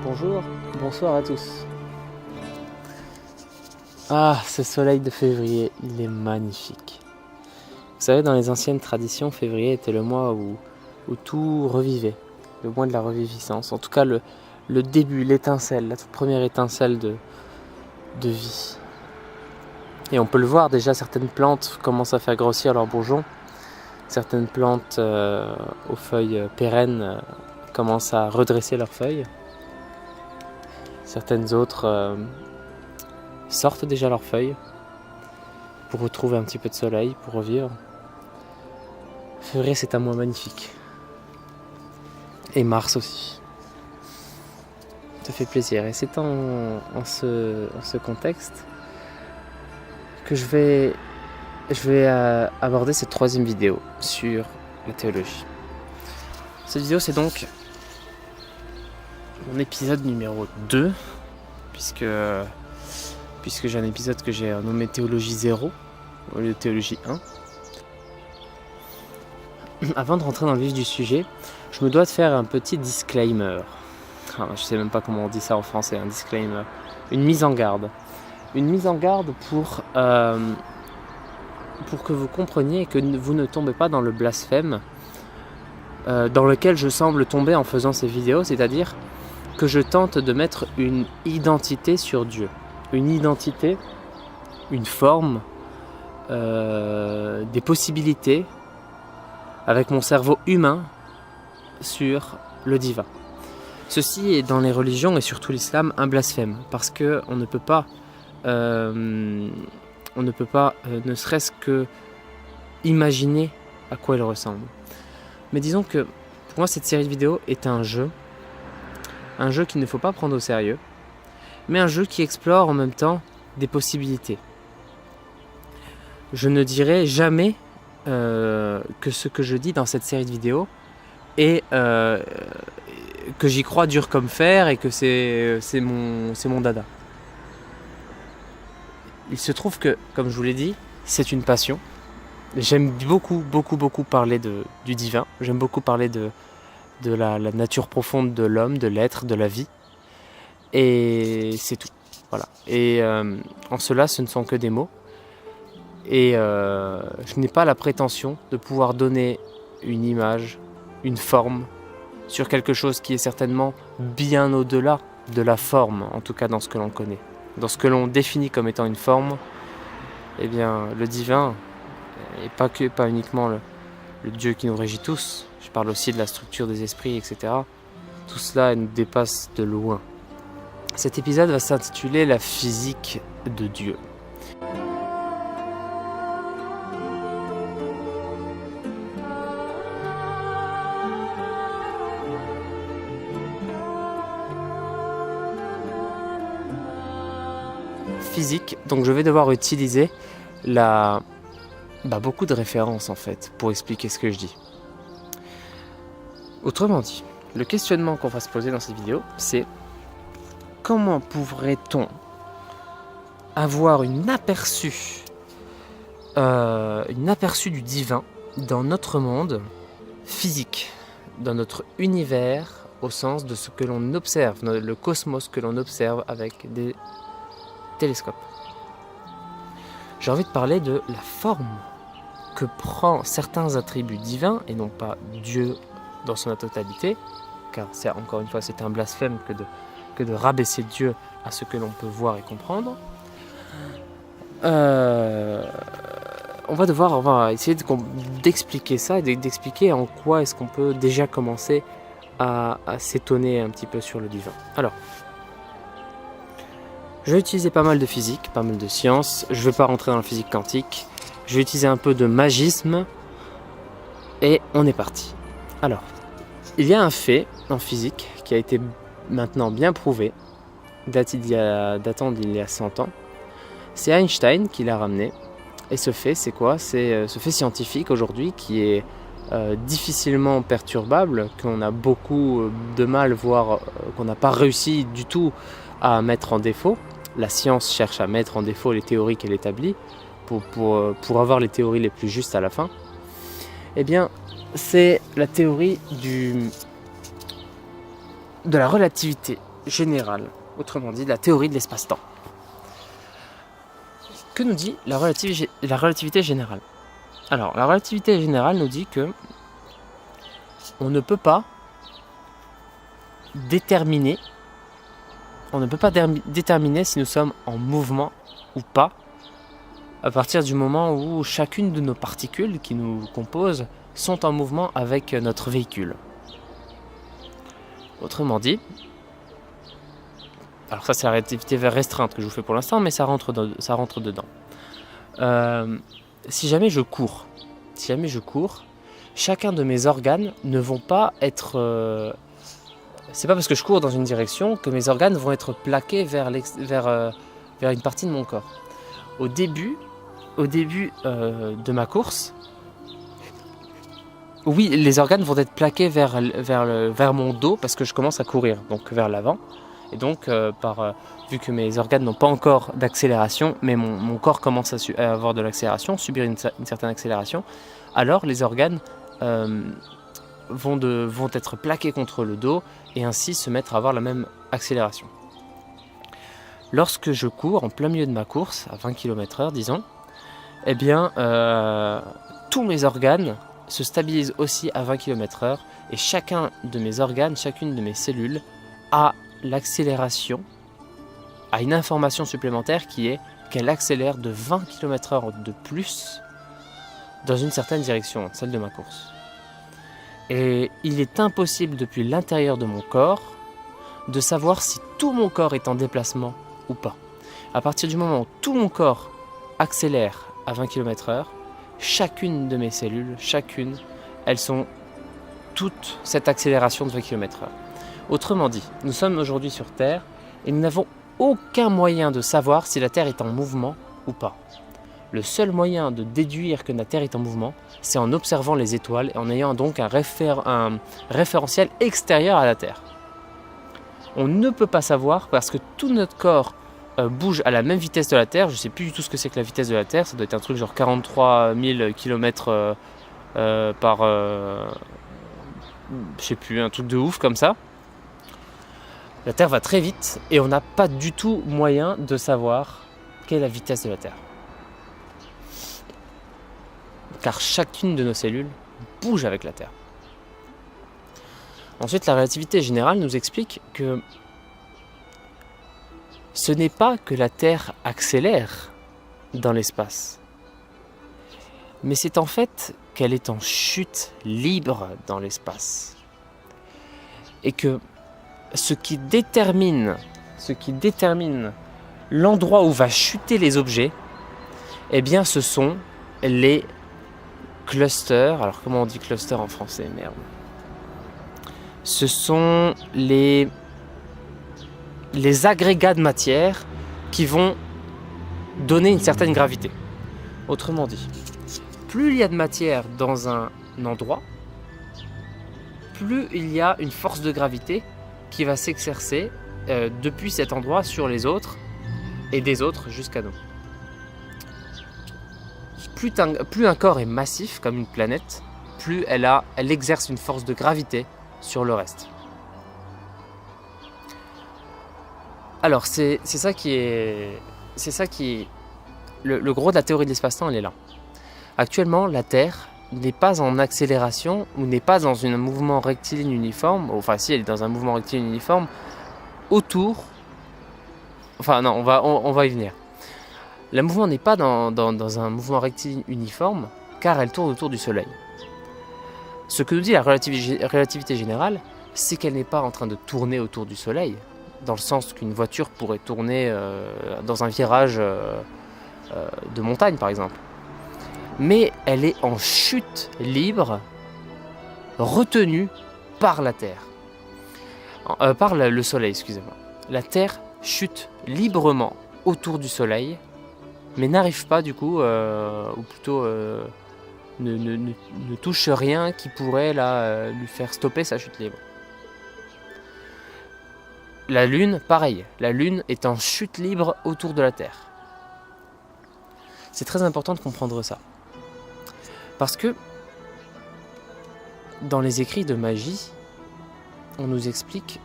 bonjour, bonsoir à tous. Ah, ce soleil de février, il est magnifique. Vous savez, dans les anciennes traditions, février était le mois où tout revivait, le mois de la reviviscence. En tout cas, le début, l'étincelle, la toute première étincelle de vie. Et on peut le voir déjà, certaines plantes commencent à faire grossir leurs bourgeons. Certaines plantes aux feuilles pérennes commencent à redresser leurs feuilles. Certaines autres sortent déjà leurs feuilles pour retrouver un petit peu de soleil, pour revivre. Février, c'est un mois magnifique. Et mars aussi. Ça fait plaisir. Et c'est en ce contexte que je vais aborder cette troisième vidéo sur la théologie. Cette vidéo, c'est donc mon épisode numéro 2, puisque j'ai un épisode que j'ai nommé Théologie 0 au lieu de Théologie 1. Avant de rentrer dans le vif du sujet, je me dois de faire un petit disclaimer. Je ne sais même pas comment on dit ça en français, un disclaimer. Une mise en garde. Une mise en garde pour que vous compreniez et que vous ne tombez pas dans le blasphème dans lequel je semble tomber en faisant ces vidéos, c'est-à-dire que je tente de mettre une identité sur Dieu. Une identité, une forme, des possibilités avec mon cerveau humain sur le divin. Ceci est dans les religions et surtout l'islam un blasphème parce qu'on ne peut pas ne serait-ce que imaginer à quoi il ressemble. Mais disons que pour moi cette série de vidéos est un jeu qu'il ne faut pas prendre au sérieux, mais un jeu qui explore en même temps des possibilités. Je ne dirai jamais que ce que je dis dans cette série de vidéos est que j'y crois dur comme fer et que c'est mon dada. Il se trouve que, comme je vous l'ai dit, c'est une passion. J'aime beaucoup parler du divin. J'aime beaucoup parler de la nature profonde de l'homme, de l'être, de la vie. Et c'est tout. Voilà. Et en cela, ce ne sont que des mots. Et je n'ai pas la prétention de pouvoir donner une image, une forme, sur quelque chose qui est certainement bien au-delà de la forme, en tout cas dans ce que l'on connaît. Dans ce que l'on définit comme étant une forme, eh bien, le divin, et pas uniquement le Dieu qui nous régit tous, je parle aussi de la structure des esprits, etc. Tout cela nous dépasse de loin. Cet épisode va s'intituler « La physique de Dieu ». Physique, donc je vais devoir utiliser beaucoup de références en fait pour expliquer ce que je dis. Autrement dit, le questionnement qu'on va se poser dans cette vidéo, c'est comment pourrait-on avoir une aperçu du divin dans notre monde physique, dans notre univers au sens de ce que l'on observe, le cosmos que l'on observe avec des télescope. J'ai envie de parler de la forme que prend certains attributs divins et non pas Dieu dans son totalité, car encore une fois c'est un blasphème que de rabaisser Dieu à ce que l'on peut voir et comprendre. On va essayer d'expliquer ça et d'expliquer en quoi est-ce qu'on peut déjà commencer à s'étonner un petit peu sur le divin. Alors, je vais utiliser pas mal de physique, pas mal de sciences. Je ne vais pas rentrer dans la physique quantique. Je vais utiliser un peu de magisme. Et on est parti. Alors, il y a un fait en physique qui a été maintenant bien prouvé, datant d'il y a 100 ans. C'est Einstein qui l'a ramené. Et ce fait, c'est quoi ? C'est ce fait scientifique aujourd'hui qui est difficilement perturbable, qu'on a beaucoup de mal, voire qu'on n'a pas réussi du tout à mettre en défaut. La science cherche à mettre en défaut les théories qu'elle établit pour avoir les théories les plus justes à la fin. Eh bien, c'est la théorie de la relativité générale, autrement dit la théorie de l'espace-temps. Que nous dit la relativité générale? Alors, la relativité générale nous dit que on ne peut pas déterminer si nous sommes en mouvement ou pas à partir du moment où chacune de nos particules qui nous composent sont en mouvement avec notre véhicule. Autrement dit, alors ça c'est la relativité restreinte que je vous fais pour l'instant, mais ça rentre dedans. Si jamais je cours, chacun de mes organes ne vont pas être... c'est pas parce que je cours dans une direction que mes organes vont être plaqués vers une partie de mon corps. Au début de ma course, oui, les organes vont être plaqués vers mon dos parce que je commence à courir, donc vers l'avant. Et donc, vu que mes organes n'ont pas encore d'accélération, mais mon corps commence à avoir de l'accélération, subir une certaine accélération, alors les organes vont être plaqués contre le dos et ainsi se mettre à avoir la même accélération. Lorsque je cours en plein milieu de ma course, à 20 km/h disons, eh bien, tous mes organes se stabilisent aussi à 20 km/h et chacun de mes organes, chacune de mes cellules a l'accélération, a une information supplémentaire qui est qu'elle accélère de 20 km/h de plus dans une certaine direction, celle de ma course. Et il est impossible depuis l'intérieur de mon corps de savoir si tout mon corps est en déplacement ou pas. À partir du moment où tout mon corps accélère à 20 km/h, chacune de mes cellules, elles ont toute cette accélération de 20 km/h. Autrement dit, nous sommes aujourd'hui sur Terre et nous n'avons aucun moyen de savoir si la Terre est en mouvement ou pas. Le seul moyen de déduire que la Terre est en mouvement, c'est en observant les étoiles et en ayant donc un référentiel extérieur à la Terre. On ne peut pas savoir parce que tout notre corps bouge à la même vitesse de la Terre. Je ne sais plus du tout ce que c'est que la vitesse de la Terre. Ça doit être un truc genre 43 000 km par... je sais plus, un truc de ouf comme ça. La Terre va très vite et on n'a pas du tout moyen de savoir quelle est la vitesse de la Terre. Car chacune de nos cellules bouge avec la Terre. Ensuite, la relativité générale nous explique que ce n'est pas que la Terre accélère dans l'espace, mais c'est en fait qu'elle est en chute libre dans l'espace. Et que ce qui détermine l'endroit où va chuter les objets, eh bien ce sont les clusters. Alors comment on dit cluster en français? Merde. Ce sont les agrégats de matière qui vont donner une certaine gravité. Autrement dit, plus il y a de matière dans un endroit, plus il y a une force de gravité qui va s'exercer depuis cet endroit sur les autres et des autres jusqu'à nous. Plus un corps est massif comme une planète, plus elle exerce une force de gravité sur le reste. Alors c'est ça qui est le gros de la théorie de l'espace-temps, elle est là. Actuellement, la Terre n'est pas en accélération ou n'est pas dans un mouvement rectiligne uniforme, enfin si elle est dans un mouvement rectiligne uniforme autour, enfin non, on va y venir. Le mouvement n'est pas dans un mouvement rectiligne uniforme car elle tourne autour du Soleil. Ce que nous dit la relativité générale, c'est qu'elle n'est pas en train de tourner autour du Soleil, dans le sens qu'une voiture pourrait tourner dans un virage de montagne par exemple. Mais elle est en chute libre, retenue par la Terre. Par le Soleil, excusez-moi. La Terre chute librement autour du Soleil, mais n'arrive pas du coup, ou plutôt ne touche rien qui pourrait lui faire stopper sa chute libre. La Lune, pareil. La Lune est en chute libre autour de la Terre. C'est très important de comprendre ça. Parce que dans les écrits de magie, on nous explique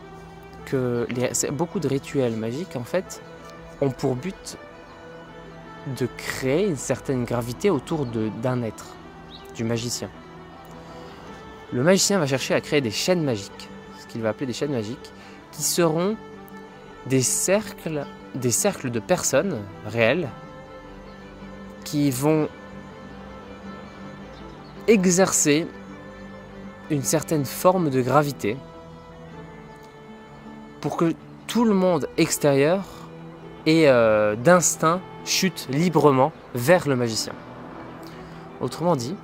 que beaucoup de rituels magiques, en fait, ont pour but de créer une certaine gravité autour d'un être, du magicien. Le magicien va chercher à créer des chaînes magiques, ce qu'il va appeler des chaînes magiques, qui seront des cercles de personnes réelles qui vont exercer une certaine forme de gravité pour que tout le monde extérieur et d'instinct chute librement vers le magicien. Autrement dit,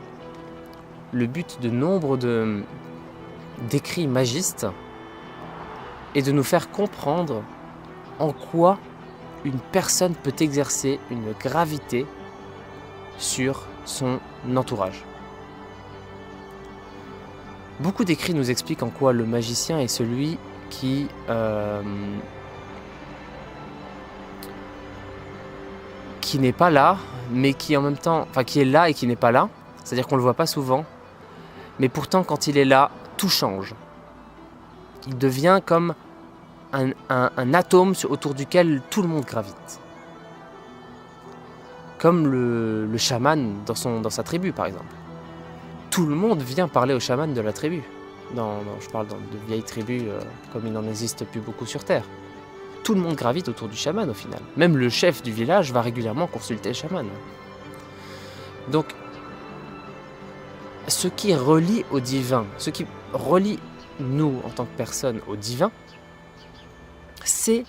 le but de nombre d'écrits magistes est de nous faire comprendre en quoi une personne peut exercer une gravité sur son entourage. Beaucoup d'écrits nous expliquent en quoi le magicien est celui qui n'est pas là, mais qui en même temps, enfin qui est là et qui n'est pas là. C'est-à-dire qu'on le voit pas souvent, mais pourtant quand il est là, tout change. Il devient comme un atome autour duquel tout le monde gravite. Comme le chaman dans sa tribu, par exemple. Tout le monde vient parler au chaman de la tribu. Je parle de vieilles tribus, comme il n'en existe plus beaucoup sur Terre. Tout le monde gravite autour du chaman, au final. Même le chef du village va régulièrement consulter le chaman. Donc, ce qui relie au divin, ce qui relie nous, en tant que personnes, au divin, c'est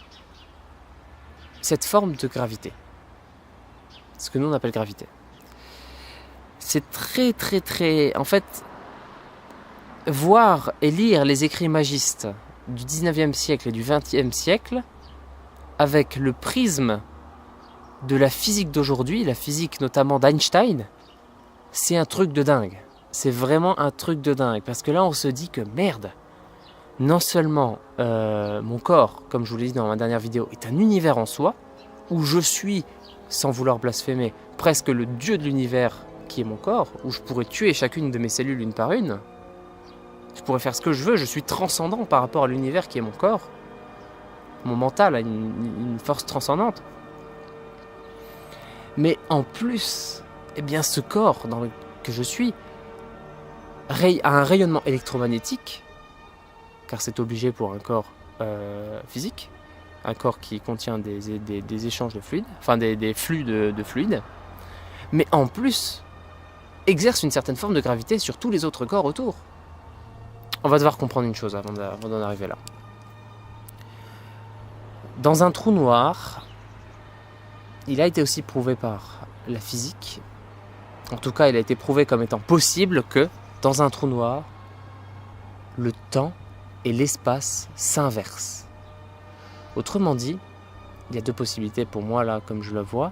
cette forme de gravité. Ce que nous on appelle gravité. C'est très très très... En fait, voir et lire les écrits magistes du 19e siècle et du 20e siècle avec le prisme de la physique d'aujourd'hui, la physique notamment d'Einstein, c'est un truc de dingue. C'est vraiment un truc de dingue. Parce que là, on se dit que merde, non seulement mon corps, comme je vous l'ai dit dans ma dernière vidéo, est un univers en soi, où je suis, sans vouloir blasphémer, presque le dieu de l'univers qui est mon corps, où je pourrais tuer chacune de mes cellules une par une. Je pourrais faire ce que je veux, je suis transcendant par rapport à l'univers qui est mon corps. Mon mental a une force transcendante. Mais en plus, eh bien, ce corps que je suis a un rayonnement électromagnétique, car c'est obligé pour un corps physique, un corps qui contient des échanges de fluides, enfin des flux de fluides, mais en plus exerce une certaine forme de gravité sur tous les autres corps autour. On va devoir comprendre une chose avant d'en arriver là. Dans un trou noir, il a été aussi prouvé par la physique, en tout cas il a été prouvé comme étant possible que dans un trou noir, le temps et l'espace s'inversent. Autrement dit, il y a deux possibilités pour moi là, comme je le vois.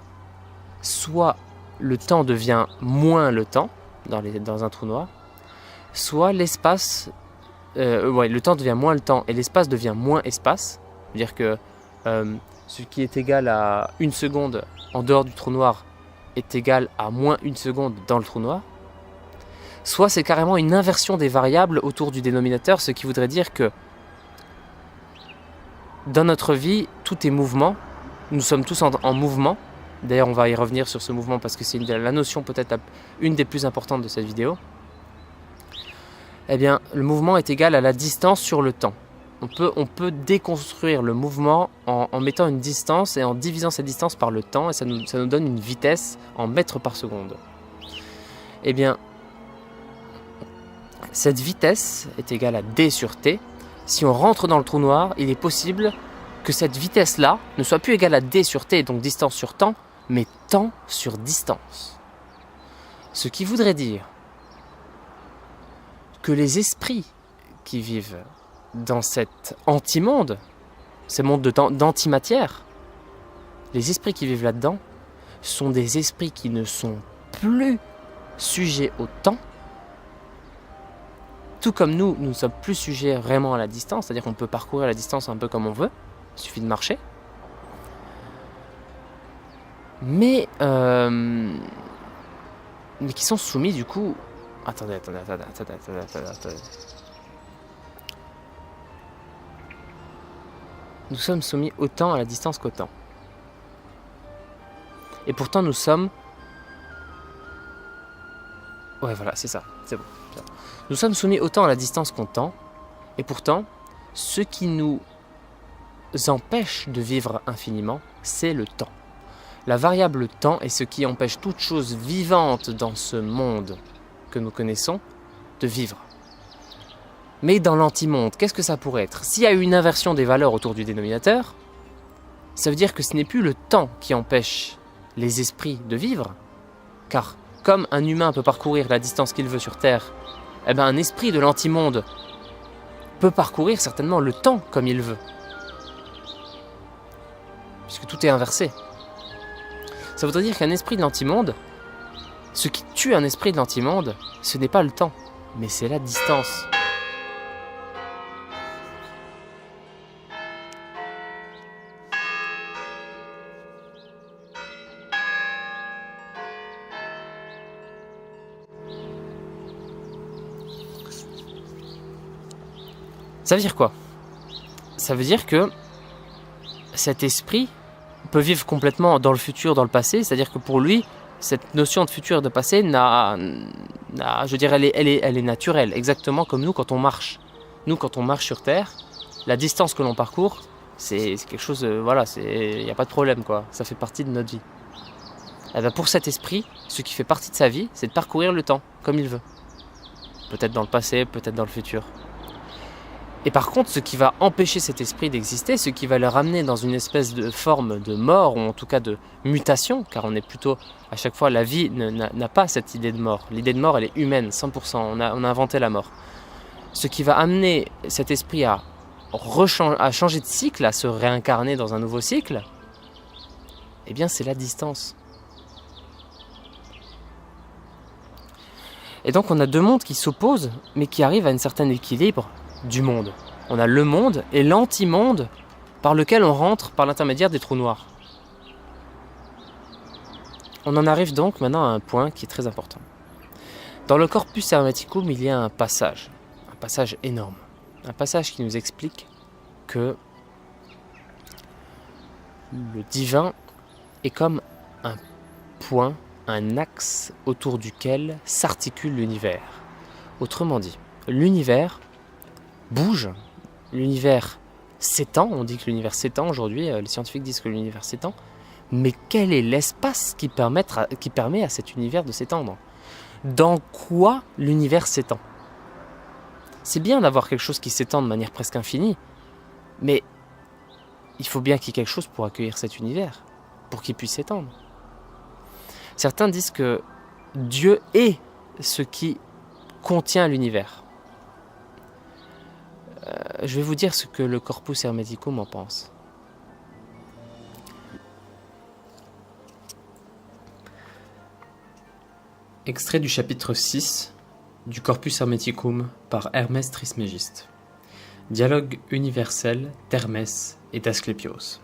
Soit le temps devient moins le temps dans un trou noir, soit l'espace, le temps devient moins le temps et l'espace devient moins espace. C'est-à-dire que ce qui est égal à 1 seconde en dehors du trou noir est égal à moins 1 seconde dans le trou noir. Soit c'est carrément une inversion des variables autour du dénominateur, ce qui voudrait dire que dans notre vie, tout est mouvement. Nous sommes tous en mouvement. D'ailleurs, on va y revenir sur ce mouvement parce que c'est la notion peut-être une des plus importantes de cette vidéo. Eh bien, le mouvement est égal à la distance sur le temps. On peut déconstruire le mouvement en mettant une distance et en divisant cette distance par le temps, et ça nous donne une vitesse en mètres par seconde. Eh bien, cette vitesse est égale à d sur t. Si on rentre dans le trou noir, il est possible que cette vitesse-là ne soit plus égale à d sur t, donc distance sur temps, mais temps sur distance. Ce qui voudrait dire que les esprits qui vivent dans cet antimonde, ces mondes d'antimatière, les esprits qui vivent là-dedans sont des esprits qui ne sont plus sujets au temps, tout comme nous ne sommes plus sujets vraiment à la distance, c'est-à-dire qu'on peut parcourir la distance un peu comme on veut, il suffit de marcher. Mais qui sont soumis du coup... Attendez. nous sommes soumis autant à la distance qu'au temps. Et pourtant nous sommes... Ouais voilà, c'est ça, c'est bon. Nous sommes soumis autant à la distance qu'au temps, et pourtant, ce qui nous empêche de vivre infiniment, c'est le temps. La variable temps est ce qui empêche toute chose vivante dans ce monde que nous connaissons de vivre. Mais dans l'antimonde, qu'est-ce que ça pourrait être? S'il y a une inversion des valeurs autour du dénominateur, ça veut dire que ce n'est plus le temps qui empêche les esprits de vivre, car comme un humain peut parcourir la distance qu'il veut sur Terre, eh ben un esprit de l'antimonde peut parcourir certainement le temps comme il veut. Puisque tout est inversé. Ça voudrait dire qu'un esprit de l'antimonde, ce qui tue un esprit de l'antimonde, ce n'est pas le temps, mais c'est la distance. Ça veut dire quoi? Ça veut dire que cet esprit peut vivre complètement dans le futur, dans le passé, c'est-à-dire que pour lui, cette notion de futur et de passé je dirais, elle est naturelle, exactement comme nous quand on marche. Nous, quand on marche sur Terre, la distance que l'on parcourt, c'est quelque chose, voilà, il n'y a pas de problème, quoi. Ça fait partie de notre vie. Et bien pour cet esprit, ce qui fait partie de sa vie, c'est de parcourir le temps, comme il veut. Peut-être dans le passé, peut-être dans le futur. Et par contre, ce qui va empêcher cet esprit d'exister, ce qui va le ramener dans une espèce de forme de mort, ou en tout cas de mutation, car on est plutôt, à chaque fois, la vie n'a pas cette idée de mort. L'idée de mort, elle est humaine, 100%, on a inventé la mort. Ce qui va amener cet esprit à changer de cycle, à se réincarner dans un nouveau cycle, eh bien c'est la distance. Et donc on a deux mondes qui s'opposent, mais qui arrivent à un certain équilibre du monde. On a le monde et l'antimonde par lequel on rentre par l'intermédiaire des trous noirs. On en arrive donc maintenant à un point qui est très important. Dans le Corpus Hermeticum, il y a un passage énorme, un passage qui nous explique que le divin est comme un point, un axe autour duquel s'articule l'univers. Autrement dit, l'univers bouge, l'univers s'étend, on dit que l'univers s'étend aujourd'hui, les scientifiques disent que l'univers s'étend, mais quel est l'espace qui permet à cet univers de s'étendre? Dans quoi l'univers s'étend? C'est bien d'avoir quelque chose qui s'étend de manière presque infinie, mais il faut bien qu'il y ait quelque chose pour accueillir cet univers, pour qu'il puisse s'étendre. Certains disent que Dieu est ce qui contient l'univers. Je vais vous dire ce que le Corpus Hermeticum en pense. Extrait du chapitre 6 du Corpus Hermeticum par Hermès Trismégiste. Dialogue universel d'Hermès et d'Asclépios.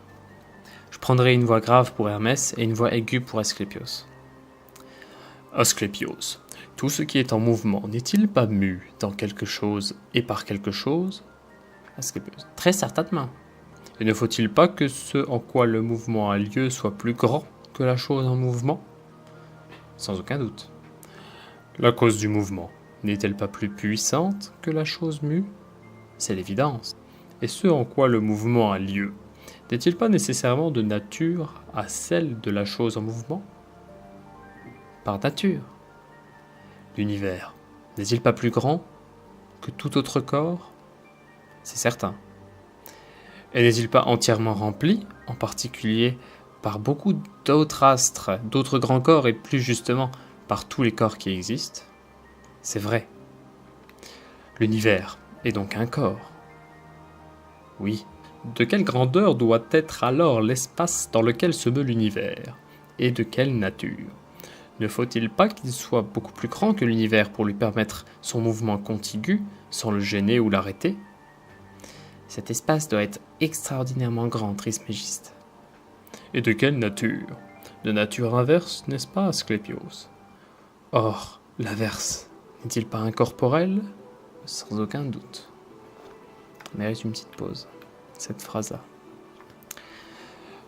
Je prendrai une voix grave pour Hermès et une voix aiguë pour Asclépios. Asclépios, tout ce qui est en mouvement n'est-il pas mu dans quelque chose et par quelque chose? Asclépios, très certainement. Et ne faut-il pas que ce en quoi le mouvement a lieu soit plus grand que la chose en mouvement? Sans aucun doute. La cause du mouvement n'est-elle pas plus puissante que la chose mue? C'est l'évidence. Et ce en quoi le mouvement a lieu n'est-il pas nécessairement de nature à celle de la chose en mouvement? Par nature. L'univers n'est-il pas plus grand que tout autre corps? C'est certain. Et n'est-il pas entièrement rempli, en particulier par beaucoup d'autres astres, d'autres grands corps, et plus justement par tous les corps qui existent? C'est vrai. L'univers est donc un corps. Oui. De quelle grandeur doit être alors l'espace dans lequel se meut l'univers? Et de quelle nature? Ne faut-il pas qu'il soit beaucoup plus grand que l'univers pour lui permettre son mouvement contigu, sans le gêner ou l'arrêter? Cet espace doit être extraordinairement grand, Trismégiste. Et de quelle nature? De nature inverse, n'est-ce pas, Asclépios? Or, l'inverse, n'est-il pas incorporel? Sans aucun doute. Mérite une petite pause, cette phrase-là.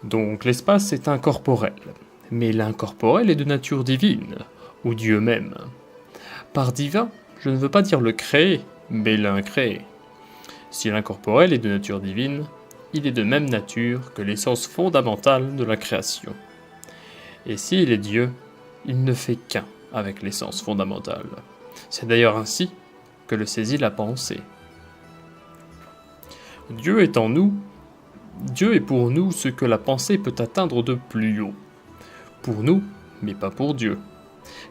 Donc l'espace est incorporel, mais l'incorporel est de nature divine, ou Dieu même. Par divin, je ne veux pas dire le créé, mais l'incréé. Si l'incorporel est de nature divine, il est de même nature que l'essence fondamentale de la création. Et s'il est Dieu, il ne fait qu'un avec l'essence fondamentale. C'est d'ailleurs ainsi que le saisit la pensée. Dieu est en nous, Dieu est pour nous ce que la pensée peut atteindre de plus haut. Pour nous, mais pas pour Dieu.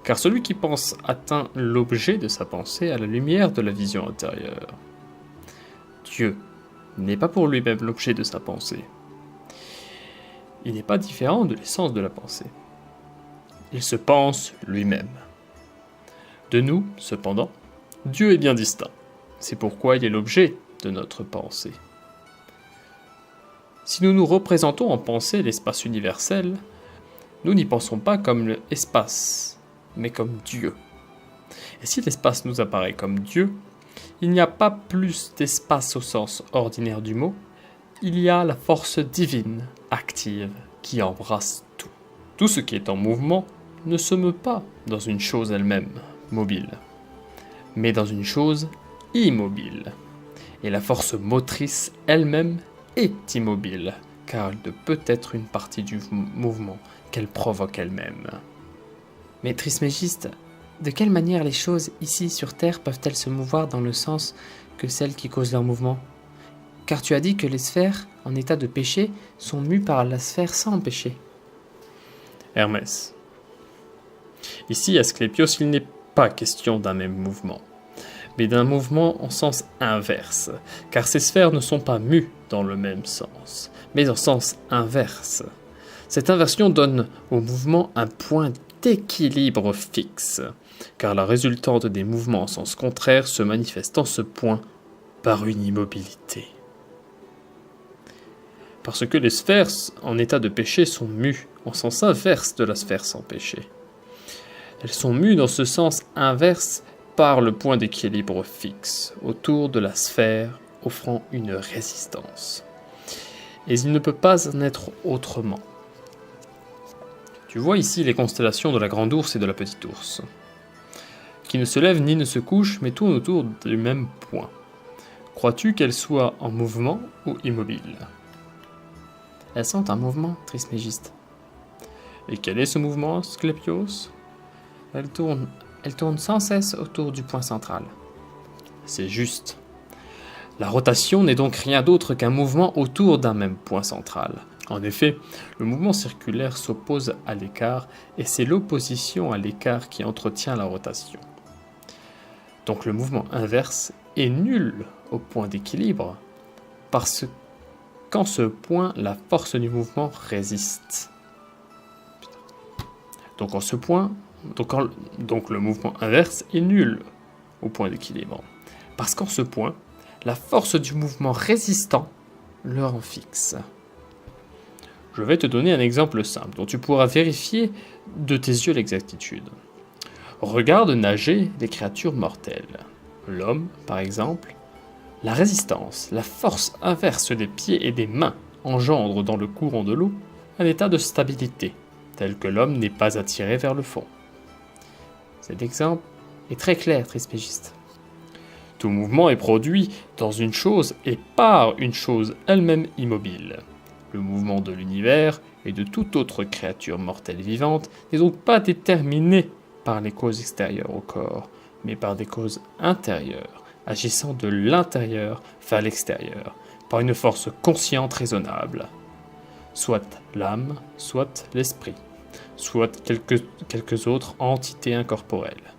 Car celui qui pense atteint l'objet de sa pensée à la lumière de la vision intérieure. Dieu n'est pas pour lui-même l'objet de sa pensée. Il n'est pas différent de l'essence de la pensée. Il se pense lui-même. De nous, cependant, Dieu est bien distinct. C'est pourquoi il est l'objet de notre pensée. Si nous nous représentons en pensée l'espace universel, nous n'y pensons pas comme l'espace, mais comme Dieu. Et si l'espace nous apparaît comme Dieu, il n'y a pas plus d'espace au sens ordinaire du mot, il y a la force divine, active, qui embrasse tout. Tout ce qui est en mouvement ne se meut pas dans une chose elle-même, mobile, mais dans une chose immobile. Et la force motrice elle-même est immobile, car elle ne peut être une partie du mouvement qu'elle provoque elle-même. Mais Trismégiste, de quelle manière les choses ici sur Terre peuvent-elles se mouvoir dans le sens que celles qui causent leur mouvement? Car tu as dit que les sphères, en état de péché, sont mues par la sphère sans péché. Hermès. Ici, à Asclépios, il n'est pas question d'un même mouvement, mais d'un mouvement en sens inverse, car ces sphères ne sont pas mues dans le même sens, mais en sens inverse. Cette inversion donne au mouvement un point d'équilibre fixe, car la résultante des mouvements en sens contraire se manifeste en ce point par une immobilité. Parce que les sphères en état de péché sont mues en sens inverse de la sphère sans péché. Elles sont mues dans ce sens inverse par le point d'équilibre fixe autour de la sphère offrant une résistance. Et il ne peut pas en être autrement. Tu vois ici les constellations de la Grande Ourse et de la Petite Ourse, qui ne se lèvent ni ne se couchent, mais tournent autour du même point. Crois-tu qu'elles soient en mouvement ou immobiles? Elles sont en mouvement, Trismégiste. Et quel est ce mouvement, Asclépios? Elles tournent sans cesse autour du point central. C'est juste. La rotation n'est donc rien d'autre qu'un mouvement autour d'un même point central. En effet, le mouvement circulaire s'oppose à l'écart, et c'est l'opposition à l'écart qui entretient la rotation. Donc le mouvement inverse est nul au point d'équilibre, parce qu'en ce point, la force du mouvement résiste. Donc en ce point, donc le mouvement inverse est nul au point d'équilibre, parce qu'en ce point, la force du mouvement résistant le rend fixe. Je vais te donner un exemple simple dont tu pourras vérifier de tes yeux l'exactitude. Regarde nager des créatures mortelles. L'homme, par exemple. La résistance, la force inverse des pieds et des mains engendre dans le courant de l'eau un état de stabilité, tel que l'homme n'est pas attiré vers le fond. Cet exemple est très clair, Trismégiste. Tout mouvement est produit dans une chose et par une chose elle-même immobile. Le mouvement de l'univers et de toute autre créature mortelle vivante n'est donc pas déterminé par les causes extérieures au corps, mais par des causes intérieures, agissant de l'intérieur vers l'extérieur, par une force consciente raisonnable, soit l'âme, soit l'esprit, soit quelques autres entités incorporelles.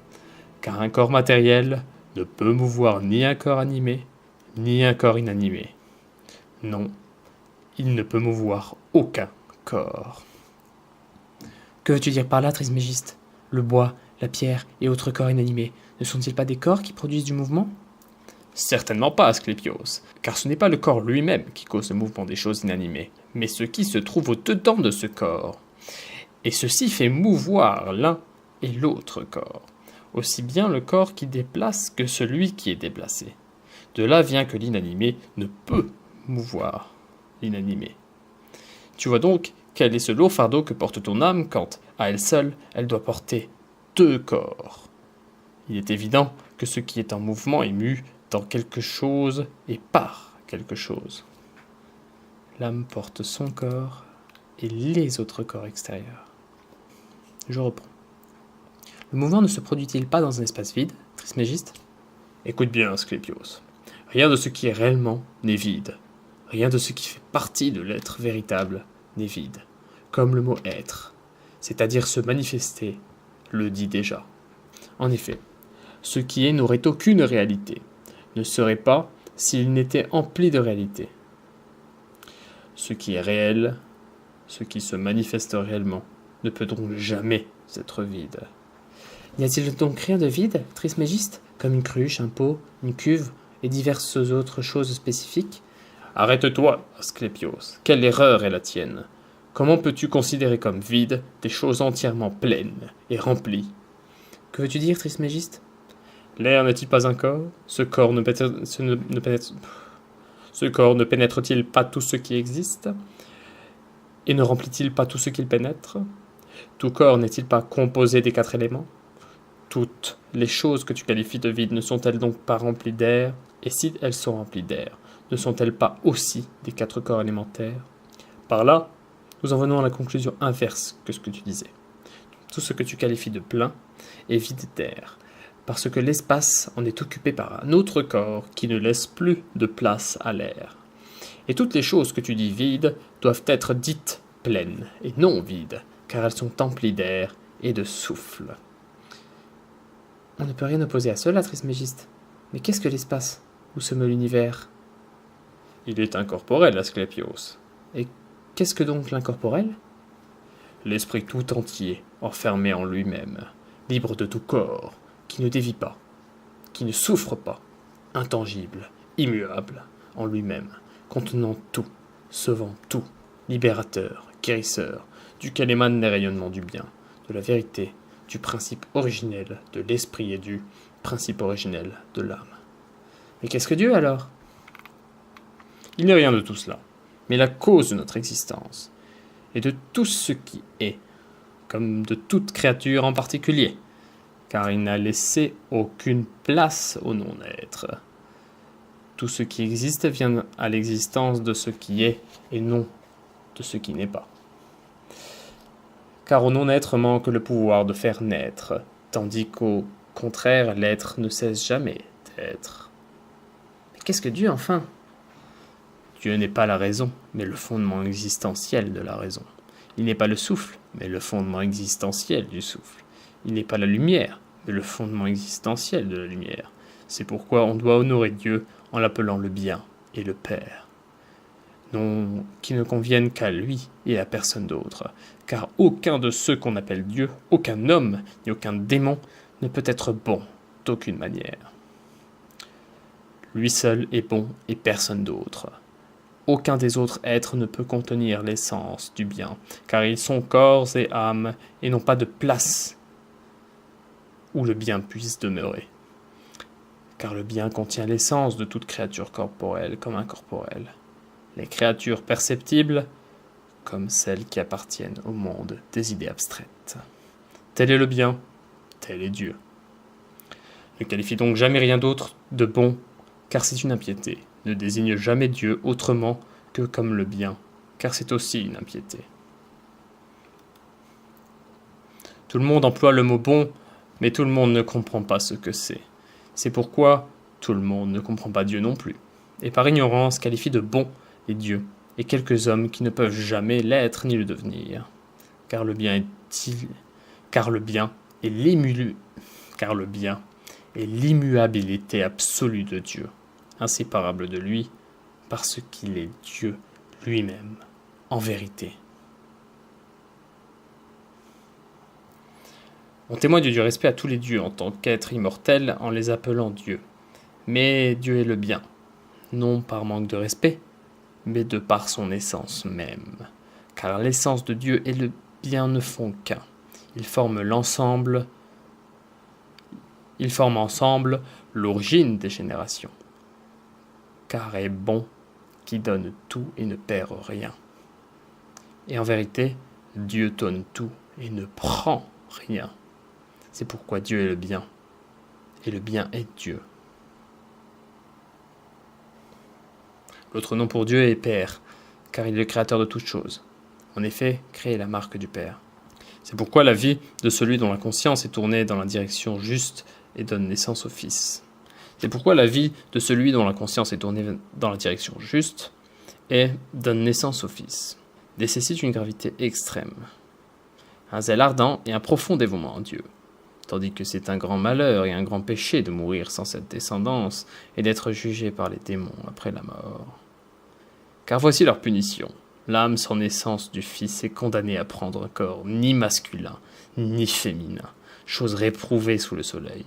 Car un corps matériel ne peut mouvoir ni un corps animé, ni un corps inanimé. Non, il ne peut mouvoir aucun corps. Que veux-tu dire par là, Trismégiste? Le bois, la pierre et autres corps inanimés, ne sont-ils pas des corps qui produisent du mouvement? Certainement pas, Asclépios, car ce n'est pas le corps lui-même qui cause le mouvement des choses inanimées, mais ce qui se trouve au-dedans de ce corps. Et ceci fait mouvoir l'un et l'autre corps, aussi bien le corps qui déplace que celui qui est déplacé. De là vient que l'inanimé ne peut mouvoir l'inanimé, Tu vois donc quel est ce lourd fardeau que porte ton âme quand, à elle seule, elle doit porter 2 corps. Il est évident que ce qui est en mouvement est mu dans quelque chose et par quelque chose. L'âme porte son corps et les autres corps extérieurs. Je reprends. Le mouvement ne se produit-il pas dans un espace vide, Trismégiste ? Écoute bien, Asclépios. Rien de ce qui est réellement n'est vide. Rien de ce qui fait partie de l'être véritable n'est vide. Comme le mot être, c'est-à-dire se manifester, le dit déjà. En effet, ce qui est n'aurait aucune réalité, ne serait pas s'il n'était empli de réalité. Ce qui est réel, ce qui se manifeste réellement, ne peut donc jamais être vide. N'y a-t-il donc rien de vide, Trismégiste, comme une cruche, un pot, une cuve et diverses autres choses spécifiques ? Arrête-toi, Asclépios. Quelle erreur est la tienne ? Comment peux-tu considérer comme vide des choses entièrement pleines et remplies ? Que veux-tu dire, Trismégiste ? L'air n'est-il pas un corps ? Ce corps ne pénètre-t-il pas tout ce qui existe ? Et ne remplit-il pas tout ce qu'il pénètre ? Tout corps n'est-il pas composé des 4 éléments ? Toutes les choses que tu qualifies de vides ne sont-elles donc pas remplies d'air ? Et si elles sont remplies d'air, ne sont-elles pas aussi des 4 corps élémentaires ? Par là, nous en venons à la conclusion inverse que ce que tu disais. Tout ce que tu qualifies de plein est vide d'air, parce que l'espace en est occupé par un autre corps qui ne laisse plus de place à l'air. Et toutes les choses que tu dis vides doivent être dites pleines et non vides, car elles sont emplies d'air et de souffle. On ne peut rien opposer à cela, Trismégiste. Mais qu'est-ce que l'espace ? Où se meut l'univers ? Il est incorporel, Asclépios. Et qu'est-ce que donc l'incorporel ? L'esprit tout entier, enfermé en lui-même, libre de tout corps, qui ne dévie pas, qui ne souffre pas, intangible, immuable, en lui-même, contenant tout, sauvant tout, libérateur, guérisseur, duquel émanent les rayonnements du bien, de la vérité, du principe originel de l'esprit et du principe originel de l'âme. Mais qu'est-ce que Dieu alors ? Il n'est rien de tout cela, mais la cause de notre existence, et de tout ce qui est, comme de toute créature en particulier, car il n'a laissé aucune place au non-être. Tout ce qui existe vient à l'existence de ce qui est, et non de ce qui n'est pas. Car au non-être manque le pouvoir de faire naître, tandis qu'au contraire, l'être ne cesse jamais d'être. Mais qu'est-ce que Dieu, enfin ? Dieu n'est pas la raison, mais le fondement existentiel de la raison. Il n'est pas le souffle, mais le fondement existentiel du souffle. Il n'est pas la lumière, mais le fondement existentiel de la lumière. C'est pourquoi on doit honorer Dieu en l'appelant le bien et le Père. Non, qui ne conviennent qu'à lui et à personne d'autre, car aucun de ceux qu'on appelle Dieu, aucun homme ni aucun démon ne peut être bon d'aucune manière. Lui seul est bon et personne d'autre. Aucun des autres êtres ne peut contenir l'essence du bien, car ils sont corps et âme et n'ont pas de place où le bien puisse demeurer. Car le bien contient l'essence de toute créature corporelle comme incorporelle. Les créatures perceptibles comme celles qui appartiennent au monde des idées abstraites. Tel est le bien, tel est Dieu. Ne qualifie donc jamais rien d'autre de bon, car c'est une impiété. Ne désigne jamais Dieu autrement que comme le bien, car c'est aussi une impiété. Tout le monde emploie le mot bon, mais tout le monde ne comprend pas ce que c'est. C'est pourquoi tout le monde ne comprend pas Dieu non plus, et par ignorance qualifie de bon les dieux, et quelques hommes qui ne peuvent jamais l'être ni le devenir. Car le bien est l'immuabilité absolue de Dieu, inséparable de lui, parce qu'il est Dieu lui-même, en vérité. On témoigne du respect à tous les dieux en tant qu'êtres immortels en les appelant dieux. Mais Dieu est le bien, non par manque de respect, mais de par son essence même. Car l'essence de Dieu et le bien ne font qu'un. Ils forment ensemble l'origine des générations. Car est bon qui donne tout et ne perd rien. Et en vérité, Dieu donne tout et ne prend rien. C'est pourquoi Dieu est le bien. Et le bien est Dieu. L'autre nom pour Dieu est Père, car il est le créateur de toutes choses. En effet, créé est la marque du Père. C'est pourquoi la vie de celui dont la conscience est tournée dans la direction juste et donne naissance au Fils. C'est pourquoi la vie de celui dont la conscience est tournée dans la direction juste et donne naissance au Fils nécessite une gravité extrême, un zèle ardent et un profond dévouement en Dieu, tandis que c'est un grand malheur et un grand péché de mourir sans cette descendance et d'être jugé par les démons après la mort. Car voici leur punition. L'âme sans naissance du Fils est condamnée à prendre un corps ni masculin, ni féminin, chose réprouvée sous le soleil.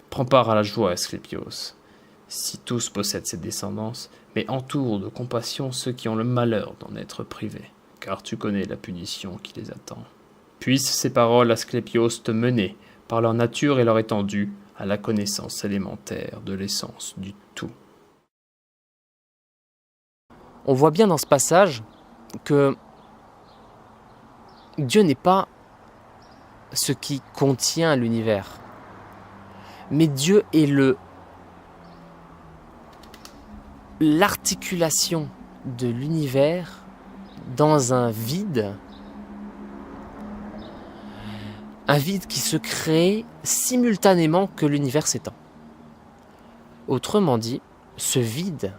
Prends part à la joie, Asclépios, si tous possèdent cette descendance, mais entoure de compassion ceux qui ont le malheur d'en être privés, car tu connais la punition qui les attend. Puissent ces paroles, Asclépios, te mener, par leur nature et leur étendue, à la connaissance élémentaire de l'essence du tout. On voit bien dans ce passage que Dieu n'est pas ce qui contient l'univers, mais Dieu est l'articulation de l'univers dans un vide qui se crée simultanément que l'univers s'étend. Autrement dit, ce vide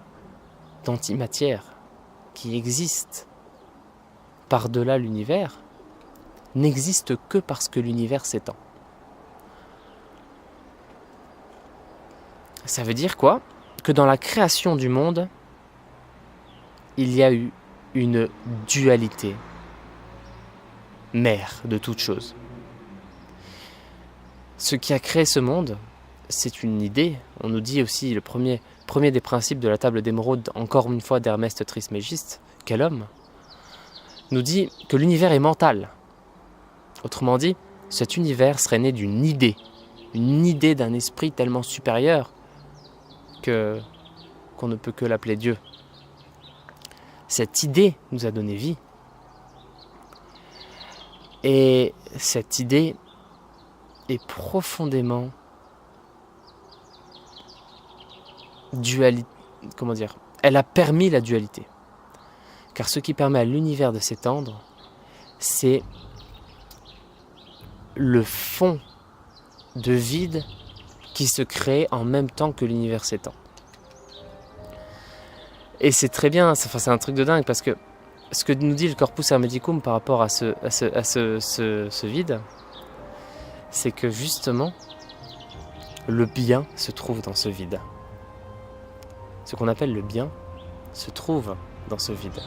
d'antimatière qui existe par-delà l'univers n'existe que parce que l'univers s'étend. Ça veut dire quoi ? Que dans la création du monde, il y a eu une dualité, mère de toute chose. Ce qui a créé ce monde, c'est une idée. On nous dit aussi le premier des principes de la table d'émeraude, encore une fois d'Hermès Trismégiste, quel homme, nous dit que l'univers est mental. Autrement dit, cet univers serait né d'une idée d'un esprit tellement supérieur qu'on ne peut que l'appeler Dieu. Cette idée nous a donné vie. Et cette idée est profondément elle a permis la dualité. Car ce qui permet à l'univers de s'étendre, c'est le fond de vide qui se crée en même temps que l'univers s'étend. Et c'est très bien, c'est un truc de dingue, parce que ce que nous dit le Corpus Hermeticum par rapport à ce vide, c'est que justement, le bien se trouve dans ce vide. Ce qu'on appelle le bien se trouve dans ce vide.